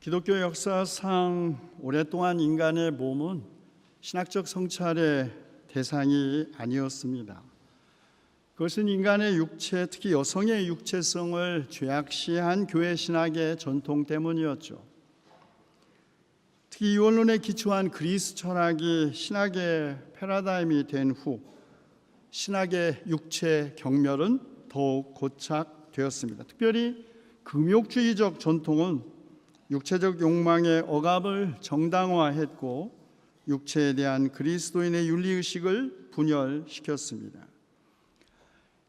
기독교 역사상 오랫동안 인간의 몸은 신학적 성찰의 대상이 아니었습니다. 그것은 인간의 육체, 특히 여성의 육체성을 죄악시한 교회 신학의 전통 때문이었죠. 특히 이원론에 기초한 그리스 철학이 신학의 패러다임이 된 후 신학의 육체 경멸은 더욱 고착되었습니다. 특별히 금욕주의적 전통은 육체적 욕망의 억압을 정당화했고 육체에 대한 그리스도인의 윤리의식을 분열시켰습니다.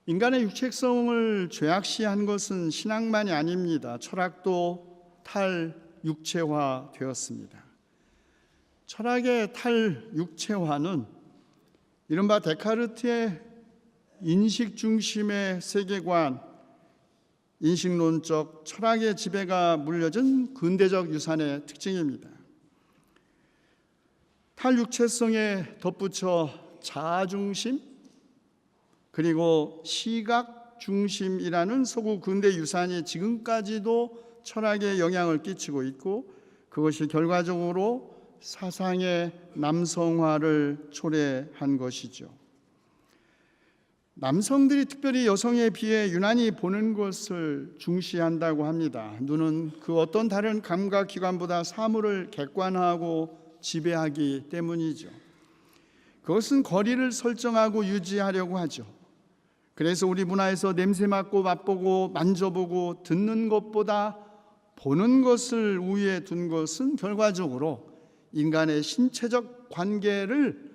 인간의 육체성을 죄악시한 것은 신학만이 아닙니다. 철학도 탈육체화되었습니다. 철학의 탈육체화는 이른바 데카르트의 인식 중심의 세계관, 인식론적 철학의 지배가 물려진 근대적 유산의 특징입니다. 탈육체성에 덧붙여 자아중심 그리고 시각중심이라는 서구 근대 유산이 지금까지도 철학에 영향을 끼치고 있고 그것이 결과적으로 사상의 남성화를 초래한 것이죠. 남성들이 특별히 여성에 비해 유난히 보는 것을 중시한다고 합니다. 눈은 그 어떤 다른 감각기관보다 사물을 객관화하고 지배하기 때문이죠. 그것은 거리를 설정하고 유지하려고 하죠. 그래서 우리 문화에서 냄새 맡고 맛보고 만져보고 듣는 것보다 보는 것을 우위에 둔 것은 결과적으로 인간의 신체적 관계를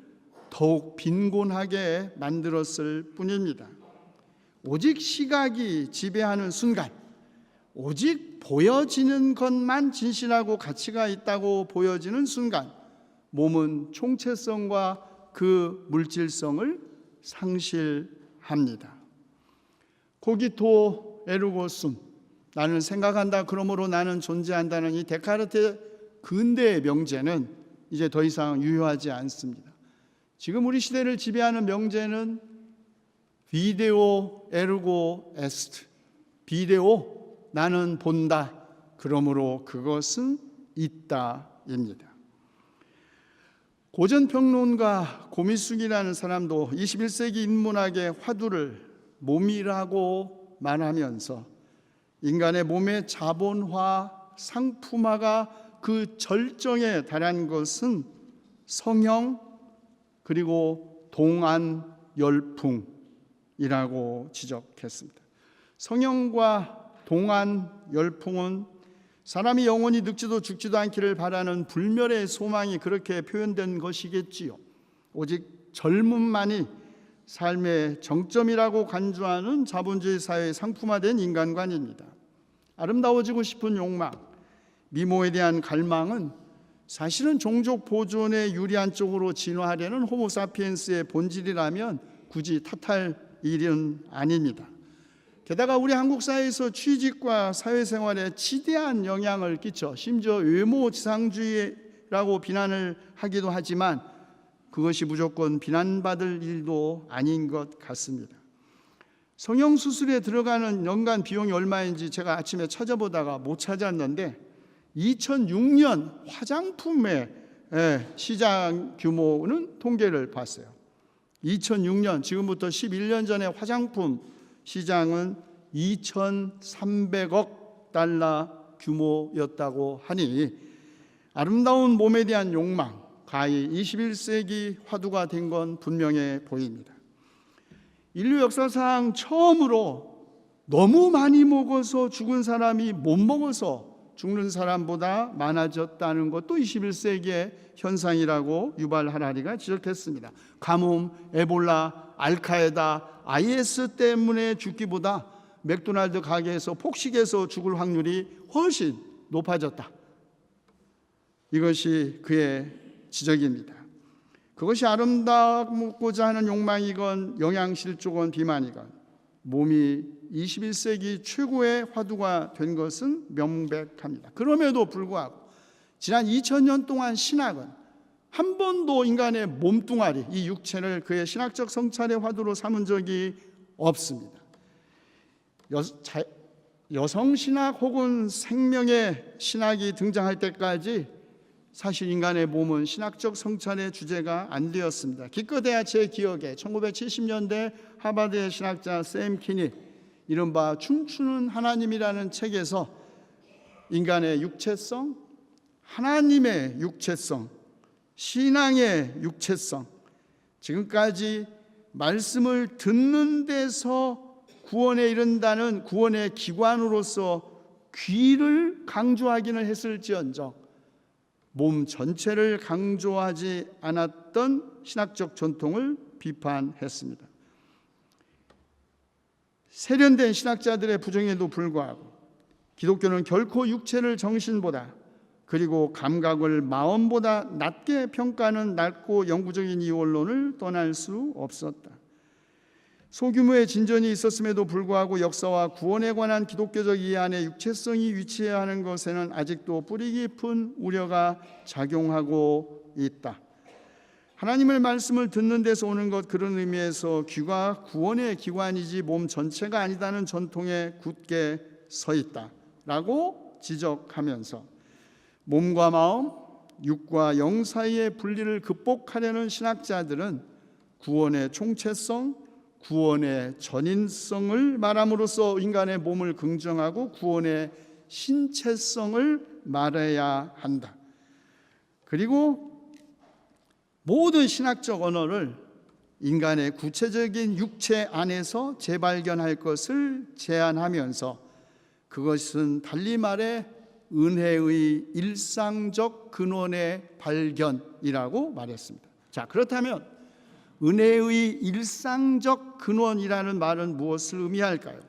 더욱 빈곤하게 만들었을 뿐입니다. 오직 시각이 지배하는 순간, 오직 보여지는 것만 진실하고 가치가 있다고 보여지는 순간, 몸은 총체성과 그 물질성을 상실합니다. 코기토 에르고 숨, 나는 생각한다 그러므로 나는 존재한다는 이 데카르트의 근대의 명제는 이제 더 이상 유효하지 않습니다. 지금 우리 시대를 지배하는 명제는 비데오 에르고 에스트, 비데오 나는 본다 그러므로 그것은 있다입니다. 고전평론가 고미숙이라는 사람도 21세기 인문학의 화두를 몸이라고 말하면서 인간의 몸의 자본화, 상품화가 그 절정에 달한 것은 성형 그리고 동안 열풍이라고 지적했습니다. 성형과 동안 열풍은 사람이 영원히 늙지도 죽지도 않기를 바라는 불멸의 소망이 그렇게 표현된 것이겠지요. 오직 젊음만이 삶의 정점이라고 간주하는 자본주의 사회의 상품화된 인간관입니다. 아름다워지고 싶은 욕망, 미모에 대한 갈망은 사실은 종족 보존에 유리한 쪽으로 진화하려는 호모사피엔스의 본질이라면 굳이 탓할 일은 아닙니다. 게다가 우리 한국 사회에서 취직과 사회생활에 지대한 영향을 끼쳐 심지어 외모지상주의라고 비난을 하기도 하지만 그것이 무조건 비난받을 일도 아닌 것 같습니다. 성형수술에 들어가는 연간 비용이 얼마인지 제가 아침에 찾아보다가 못 찾았는데 2006년 화장품의 시장 규모는 통계를 봤어요. 2006년 지금부터 11년 전에 화장품 시장은 2,300억 달러 규모였다고 하니 아름다운 몸에 대한 욕망, 가히 21세기 화두가 된 건 분명해 보입니다. 인류 역사상 처음으로 너무 많이 먹어서 죽은 사람이 못 먹어서 죽는 사람보다 많아졌다는 것도 21세기의 현상이라고 유발 하라리가 지적했습니다. 가뭄, 에볼라, 알카에다, IS 때문에 죽기보다 맥도날드 가게에서 폭식해서 죽을 확률이 훨씬 높아졌다. 이것이 그의 지적입니다. 그것이 아름답고자 하는 욕망이건 영양실조건 비만이건 몸이 21세기 최고의 화두가 된 것은 명백합니다. 그럼에도 불구하고 지난 2000년 동안 신학은 한 번도 인간의 몸뚱아리, 이 육체를 그의 신학적 성찰의 화두로 삼은 적이 없습니다. 여성 신학 혹은 생명의 신학이 등장할 때까지 사실 인간의 몸은 신학적 성찰의 주제가 안 되었습니다. 기껏해야 제 기억에 1970년대 하버드의 신학자 샘 킨이 이른바 춤추는 하나님이라는 책에서 인간의 육체성, 하나님의 육체성, 신앙의 육체성, 지금까지 말씀을 듣는 데서 구원에 이른다는 구원의 기관으로서 귀를 강조하기는 했을지언정 몸 전체를 강조하지 않았던 신학적 전통을 비판했습니다. 세련된 신학자들의 부정에도 불구하고 기독교는 결코 육체를 정신보다 그리고 감각을 마음보다 낮게 평가하는 낮고 영구적인 이원론을 떠날 수 없었다. 소규모의 진전이 있었음에도 불구하고 역사와 구원에 관한 기독교적 이해 안에 육체성이 위치해야 하는 것에는 아직도 뿌리 깊은 우려가 작용하고 있다. 하나님의 말씀을 듣는 데서 오는 것, 그런 의미에서 귀가 구원의 기관이지 몸 전체가 아니다는 전통에 굳게 서 있다라고 지적하면서 몸과 마음, 육과 영 사이의 분리를 극복하려는 신학자들은 구원의 총체성, 구원의 전인성을 말함으로써 인간의 몸을 긍정하고 구원의 신체성을 말해야 한다. 그리고 모든 신학적 언어를 인간의 구체적인 육체 안에서 재발견할 것을 제안하면서 그것은 달리 말해 은혜의 일상적 근원의 발견이라고 말했습니다. 자, 그렇다면 은혜의 일상적 근원이라는 말은 무엇을 의미할까요?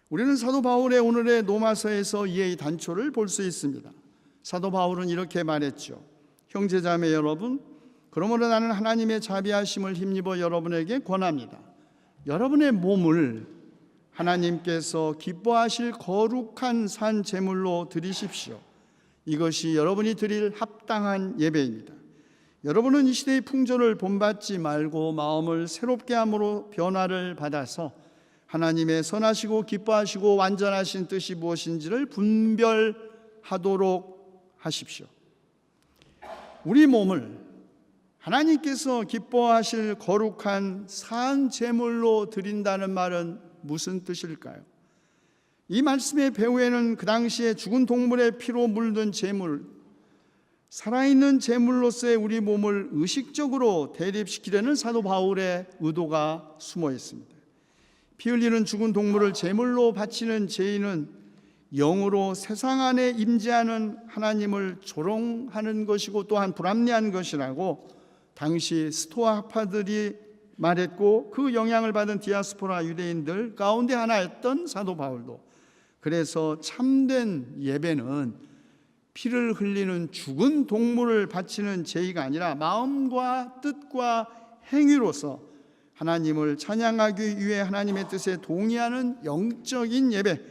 우리는 사도 바울의 오늘의 로마서에서 이의 단초를 볼 수 있습니다. 사도 바울은 이렇게 말했죠. 형제자매 여러분, 그러므로 나는 하나님의 자비하심을 힘입어 여러분에게 권합니다. 여러분의 몸을 하나님께서 기뻐하실 거룩한 산 제물로 드리십시오. 이것이 여러분이 드릴 합당한 예배입니다. 여러분은 이 시대의 풍조를 본받지 말고 마음을 새롭게 함으로 변화를 받아서 하나님의 선하시고 기뻐하시고 완전하신 뜻이 무엇인지를 분별하도록 하십시오. 우리 몸을 하나님께서 기뻐하실 거룩한 산 제물로 드린다는 말은 무슨 뜻일까요? 이 말씀의 배후에는 그 당시에 죽은 동물의 피로 물든 제물, 살아있는 제물로서의 우리 몸을 의식적으로 대립시키려는 사도 바울의 의도가 숨어 있습니다. 피 흘리는 죽은 동물을 제물로 바치는 죄인은 영으로 세상 안에 임재하는 하나님을 조롱하는 것이고 또한 불합리한 것이라고 당시 스토아 학파들이 말했고, 그 영향을 받은 디아스포라 유대인들 가운데 하나였던 사도 바울도 그래서 참된 예배는 피를 흘리는 죽은 동물을 바치는 제의가 아니라 마음과 뜻과 행위로서 하나님을 찬양하기 위해 하나님의 뜻에 동의하는 영적인 예배,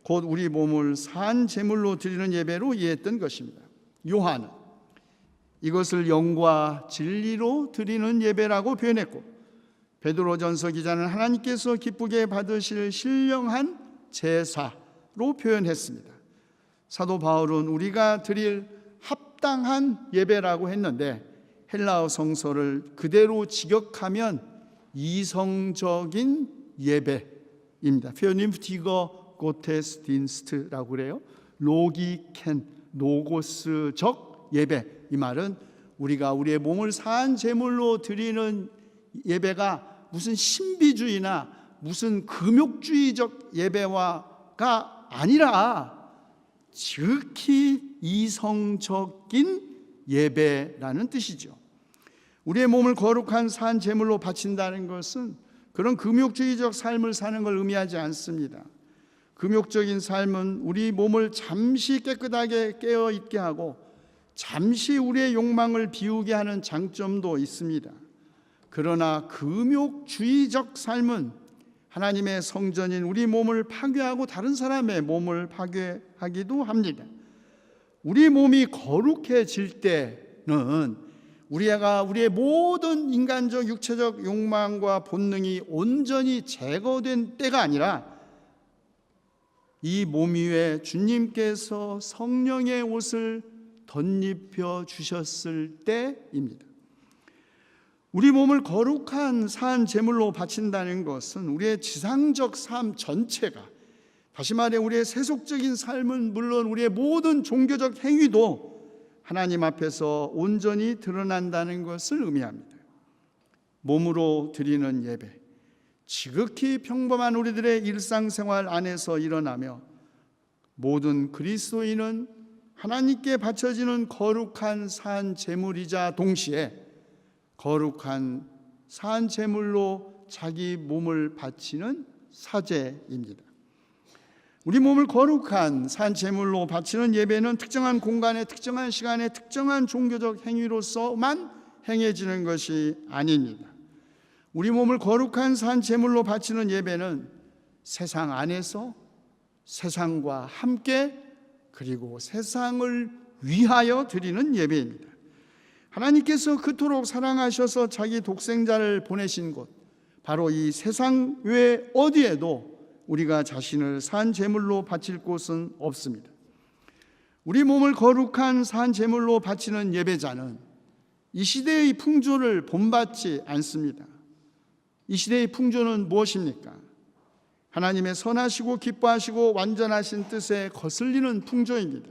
곧 우리 몸을 산 제물로 드리는 예배로 이해했던 것입니다. 요한은 이것을 영과 진리로 드리는 예배라고 표현했고, 베드로전서 기자는 하나님께서 기쁘게 받으실 신령한 제사로 표현했습니다. 사도 바울은 우리가 드릴 합당한 예배라고 했는데 헬라어 성서를 그대로 직역하면 이성적인 예배입니다. 페어님프티거 고테스딘스트라고 그래요. 로기켄, 노고스적 예배. 이 말은 우리가 우리의 몸을 산 제물로 드리는 예배가 무슨 신비주의나 무슨 금욕주의적 예배와가 아니라 지극히 이성적인 예배라는 뜻이죠. 우리의 몸을 거룩한 산 제물로 바친다는 것은 그런 금욕주의적 삶을 사는 걸 의미하지 않습니다. 금욕적인 삶은 우리 몸을 잠시 깨끗하게 깨어 있게 하고 잠시 우리의 욕망을 비우게 하는 장점도 있습니다. 그러나 금욕주의적 삶은 하나님의 성전인 우리 몸을 파괴하고 다른 사람의 몸을 파괴하기도 합니다. 우리 몸이 거룩해질 때는 우리가 우리의 모든 인간적 육체적 욕망과 본능이 온전히 제거된 때가 아니라 이 몸 위에 주님께서 성령의 옷을 덧입혀 주셨을 때입니다. 우리 몸을 거룩한 산 제물로 바친다는 것은 우리의 지상적 삶 전체가, 다시 말해 우리의 세속적인 삶은 물론 우리의 모든 종교적 행위도 하나님 앞에서 온전히 드러난다는 것을 의미합니다. 몸으로 드리는 예배, 지극히 평범한 우리들의 일상생활 안에서 일어나며 모든 그리스도인은 하나님께 바쳐지는 거룩한 산 제물이자 동시에 거룩한 산 제물로 자기 몸을 바치는 사제입니다. 우리 몸을 거룩한 산 제물로 바치는 예배는 특정한 공간에, 특정한 시간에, 특정한 종교적 행위로서만 행해지는 것이 아닙니다. 우리 몸을 거룩한 산 제물로 바치는 예배는 세상 안에서 세상과 함께 그리고 세상을 위하여 드리는 예배입니다. 하나님께서 그토록 사랑하셔서 자기 독생자를 보내신 곳, 바로 이 세상 외 어디에도 우리가 자신을 산 제물로 바칠 곳은 없습니다. 우리 몸을 거룩한 산 제물로 바치는 예배자는 이 시대의 풍조를 본받지 않습니다. 이 시대의 풍조는 무엇입니까? 하나님의 선하시고 기뻐하시고 완전하신 뜻에 거슬리는 풍조입니다.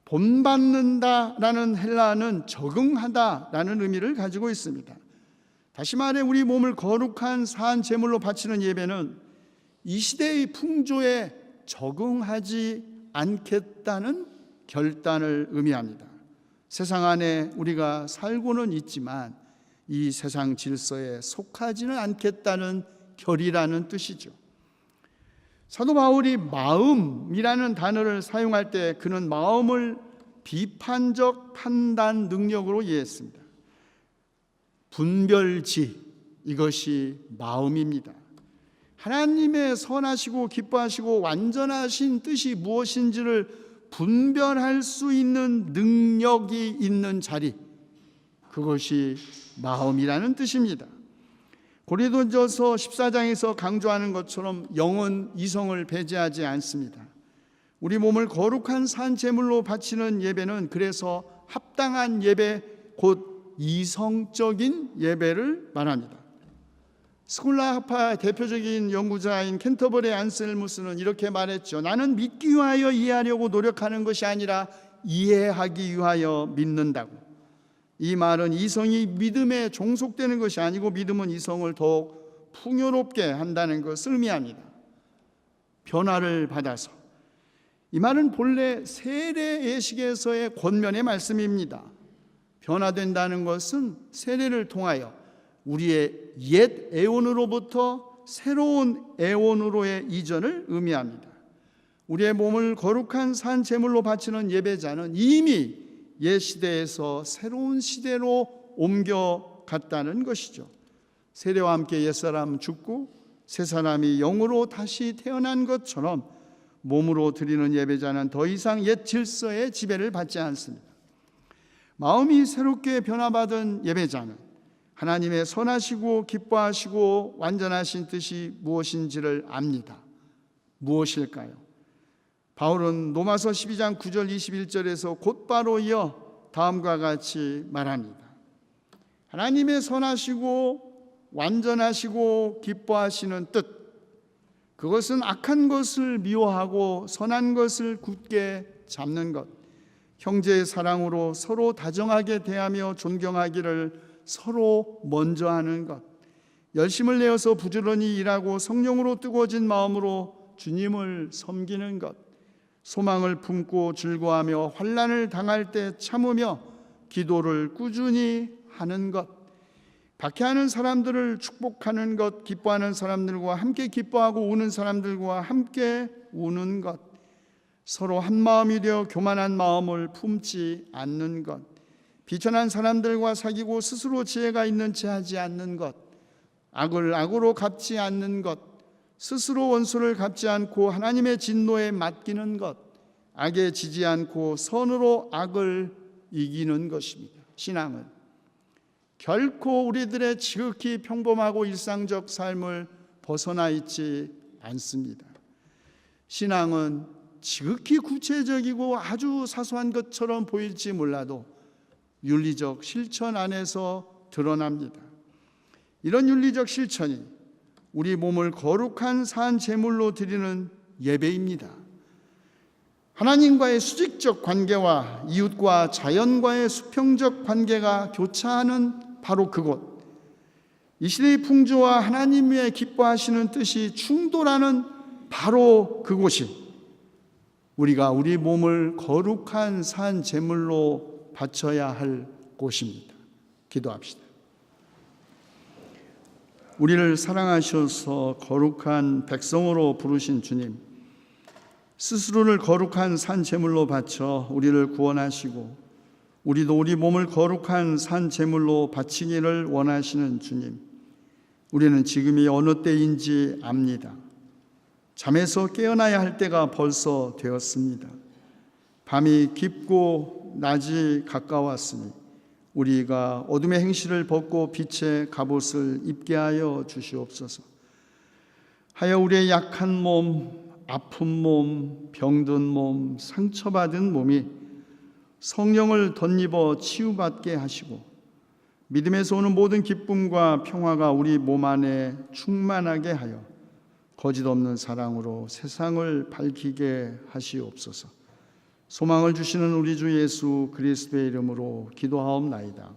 본받는다라는 헬라어는 적응하다라는 의미를 가지고 있습니다. 다시 말해 우리 몸을 거룩한 산 제물로 바치는 예배는 이 시대의 풍조에 적응하지 않겠다는 결단을 의미합니다. 세상 안에 우리가 살고는 있지만 이 세상 질서에 속하지는 않겠다는 결의라는 뜻이죠. 사도 바울이 마음이라는 단어를 사용할 때 그는 마음을 비판적 판단 능력으로 이해했습니다. 분별지, 이것이 마음입니다. 하나님의 선하시고 기뻐하시고 완전하신 뜻이 무엇인지를 분별할 수 있는 능력이 있는 자리, 그것이 마음이라는 뜻입니다. 고린도전서 14장에서 강조하는 것처럼 영은 이성을 배제하지 않습니다. 우리 몸을 거룩한 산 제물로 바치는 예배는 그래서 합당한 예배, 곧 이성적인 예배를 말합니다. 스콜라 학파 대표적인 연구자인 캔터버리 안셀무스는 이렇게 말했죠. 나는 믿기 위하여 이해하려고 노력하는 것이 아니라 이해하기 위하여 믿는다고. 이 말은 이성이 믿음에 종속되는 것이 아니고 믿음은 이성을 더욱 풍요롭게 한다는 것을 의미합니다. 변화를 받아서. 이 말은 본래 세례 예식에서의 권면의 말씀입니다. 변화된다는 것은 세례를 통하여 우리의 옛 애원으로부터 새로운 애원으로의 이전을 의미합니다. 우리의 몸을 거룩한 산 제물로 바치는 예배자는 이미 옛 시대에서 새로운 시대로 옮겨갔다는 것이죠. 세례와 함께 옛사람 죽고 새 사람이 영으로 다시 태어난 것처럼 몸으로 드리는 예배자는 더 이상 옛 질서의 지배를 받지 않습니다. 마음이 새롭게 변화받은 예배자는 하나님의 선하시고 기뻐하시고 완전하신 뜻이 무엇인지를 압니다. 무엇일까요? 바울은 로마서 12장 9절 21절에서 곧바로 이어 다음과 같이 말합니다. 하나님의 선하시고 완전하시고 기뻐하시는 뜻, 그것은 악한 것을 미워하고 선한 것을 굳게 잡는 것, 형제의 사랑으로 서로 다정하게 대하며 존경하기를 서로 먼저 하는 것, 열심을 내어서 부지런히 일하고 성령으로 뜨거워진 마음으로 주님을 섬기는 것, 소망을 품고 즐거워하며 환난을 당할 때 참으며 기도를 꾸준히 하는 것, 박해하는 사람들을 축복하는 것, 기뻐하는 사람들과 함께 기뻐하고 우는 사람들과 함께 우는 것, 서로 한 마음이 되어 교만한 마음을 품지 않는 것, 비천한 사람들과 사귀고 스스로 지혜가 있는 채 하지 않는 것, 악을 악으로 갚지 않는 것, 스스로 원수를 갚지 않고 하나님의 진노에 맡기는 것, 악에 지지 않고 선으로 악을 이기는 것입니다. 신앙은 결코 우리들의 지극히 평범하고 일상적 삶을 벗어나 있지 않습니다. 신앙은 지극히 구체적이고 아주 사소한 것처럼 보일지 몰라도 윤리적 실천 안에서 드러납니다. 이런 윤리적 실천이 우리 몸을 거룩한 산 제물로 드리는 예배입니다. 하나님과의 수직적 관계와 이웃과 자연과의 수평적 관계가 교차하는 바로 그곳, 이 시대의 풍조와 하나님의 기뻐하시는 뜻이 충돌하는 바로 그곳이 우리가 우리 몸을 거룩한 산 제물로 바쳐야 할 곳입니다. 기도합시다. 우리를 사랑하셔서 거룩한 백성으로 부르신 주님, 스스로를 거룩한 산 제물로 바쳐 우리를 구원하시고 우리도 우리 몸을 거룩한 산 제물로 바치기를 원하시는 주님, 우리는 지금이 어느 때인지 압니다. 잠에서 깨어나야 할 때가 벌써 되었습니다. 밤이 깊고 낮이 가까웠으니 우리가 어둠의 행실을 벗고 빛의 갑옷을 입게 하여 주시옵소서. 하여 우리의 약한 몸, 아픈 몸, 병든 몸, 상처받은 몸이 성령을 덧입어 치유받게 하시고 믿음에서 오는 모든 기쁨과 평화가 우리 몸 안에 충만하게 하여 거짓 없는 사랑으로 세상을 밝히게 하시옵소서. 소망을 주시는 우리 주 예수 그리스도의 이름으로 기도하옵나이다.